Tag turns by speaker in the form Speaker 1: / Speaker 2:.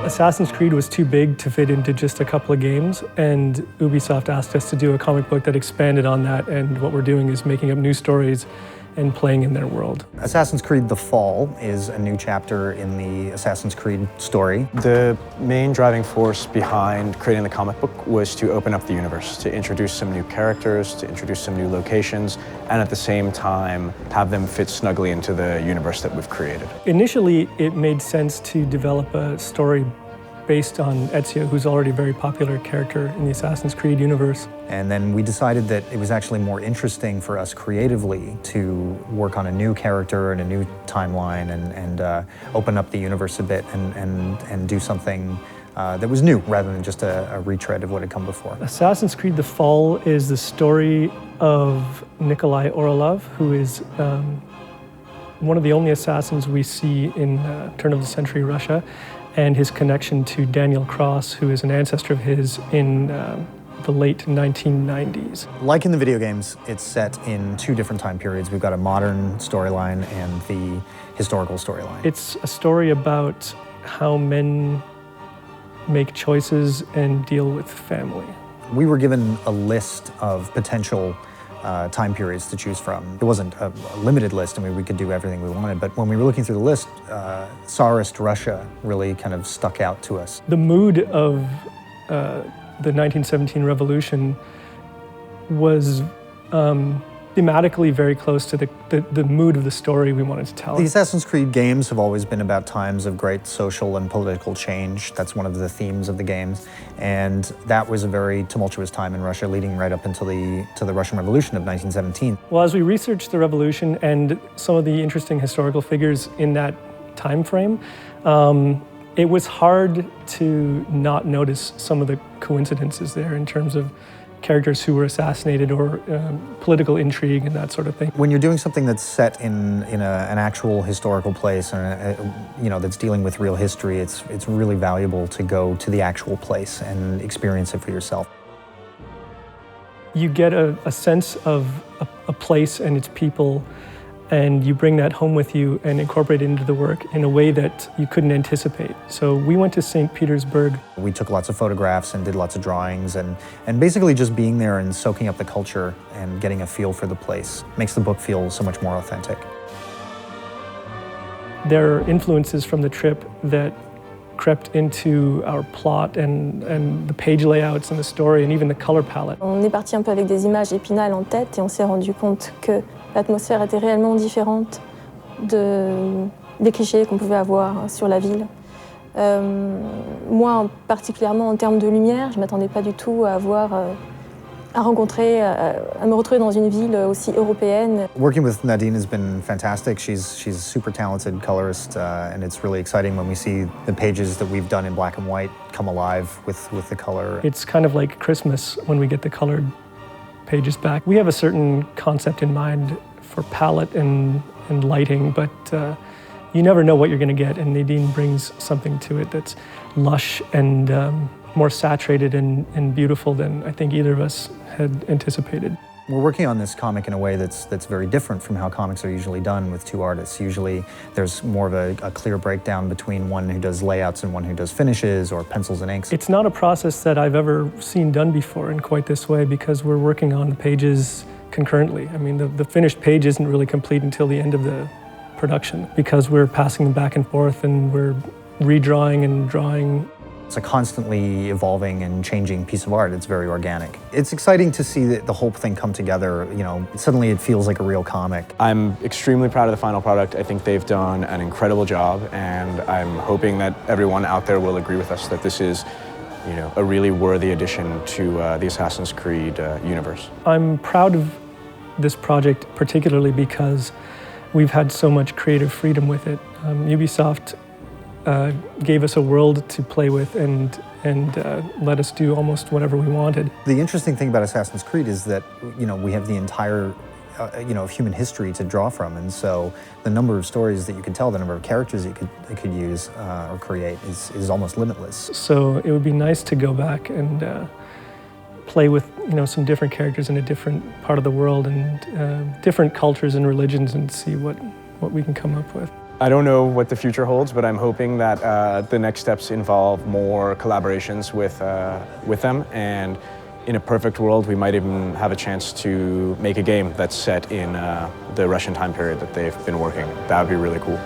Speaker 1: Assassin's Creed was too big to fit into just a couple of games, and Ubisoft asked us to do a comic book that expanded on that, and what we're doing is making up new stories and playing in their world.
Speaker 2: Assassin's Creed The Fall is a new chapter in the Assassin's Creed story.
Speaker 3: The main driving force behind creating the comic book was to open up the universe, to introduce some new characters, to introduce some new locations, and at the same time have them fit snugly into the universe that we've created.
Speaker 1: Initially, it made sense to develop a story based on Ezio, who's already a very popular character in the Assassin's Creed universe.
Speaker 2: And then we decided that it was actually more interesting for us creatively to work on a new character and a new timeline and open up the universe a bit and do something that was new rather than just a retread of what had come before.
Speaker 1: Assassin's Creed The Fall is the story of Nikolai Orelov, who is one of the only assassins we see in turn-of-the-century Russia, and his connection to Daniel Cross, who is an ancestor of his in the late 1990s.
Speaker 2: Like in the video games, it's set in two different time periods. We've got a modern storyline and the historical storyline.
Speaker 1: It's a story about how men make choices and deal with family.
Speaker 2: We were given a list of potential time periods to choose from. It wasn't a limited list. I mean, we could do everything we wanted, but when we were looking through the list, Tsarist Russia really kind of stuck out to us.
Speaker 1: The mood of the 1917 revolution was thematically very close to the mood of the story we wanted to tell.
Speaker 2: The Assassin's Creed games have always been about times of great social and political change. That's one of the themes of the games. And that was a very tumultuous time in Russia, leading right up until the Russian Revolution of 1917.
Speaker 1: Well, as we researched the revolution and some of the interesting historical figures in that time frame, it was hard to not notice some of the coincidences there in terms of characters who were assassinated or political intrigue and that sort of thing.
Speaker 2: When you're doing something that's set in an actual historical place and that's dealing with real history, it's really valuable to go to the actual place and experience it for yourself.
Speaker 1: You get a sense of a place and its people, and you bring that home with you and incorporate it into the work in a way that you couldn't anticipate. So we went to St. Petersburg.
Speaker 2: We took lots of photographs and did lots of drawings, and basically just being there and soaking up the culture and getting a feel for the place makes the book feel so much more authentic.
Speaker 1: There are influences from the trip that crept into our plot and the page layouts and the story and even the color palette.
Speaker 4: On est parti un peu avec des images épinal en tête et on s'est rendu compte que l'atmosphère était réellement différente des clichés qu'on pouvait avoir sur la ville. Moi, particulièrement en termes de lumière, je ne m'attendais pas du tout à me retrouver dans une ville aussi européenne.
Speaker 2: Working with Nadine has been fantastic. She's a super talented colorist, and it's really exciting when we see the pages that we've done in black and white come alive with the color.
Speaker 1: It's kind of like Christmas when we get the colored pages back. We have a certain concept in mind for palette and lighting, but you never know what you're going to get, and Nadine brings something to it that's lush and more saturated and beautiful than I think either of us had anticipated.
Speaker 2: We're working on this comic in a way that's very different from how comics are usually done with two artists. Usually there's more of a clear breakdown between one who does layouts and one who does finishes or pencils and inks.
Speaker 1: It's not a process that I've ever seen done before in quite this way because we're working on the pages concurrently. I mean, the finished page isn't really complete until the end of the production because we're passing them back and forth and we're redrawing and drawing.
Speaker 2: It's a constantly evolving and changing piece of art. It's very organic. It's exciting to see the whole thing come together. You know, suddenly it feels like a real comic.
Speaker 3: I'm extremely proud of the final product. I think they've done an incredible job, and I'm hoping that everyone out there will agree with us that this is, a really worthy addition to the Assassin's Creed universe.
Speaker 1: I'm proud of this project particularly because we've had so much creative freedom with it. Ubisoft gave us a world to play with and let us do almost whatever we wanted.
Speaker 2: The interesting thing about Assassin's Creed is that we have the entire of human history to draw from, and so the number of stories that you could tell, the number of characters you could use or create is almost limitless.
Speaker 1: So it would be nice to go back and play with some different characters in a different part of the world and different cultures and religions and see what we can come up with.
Speaker 3: I don't know what the future holds, but I'm hoping that the next steps involve more collaborations with them, and in a perfect world, we might even have a chance to make a game that's set in the Russian time period that they've been working. That would be really cool.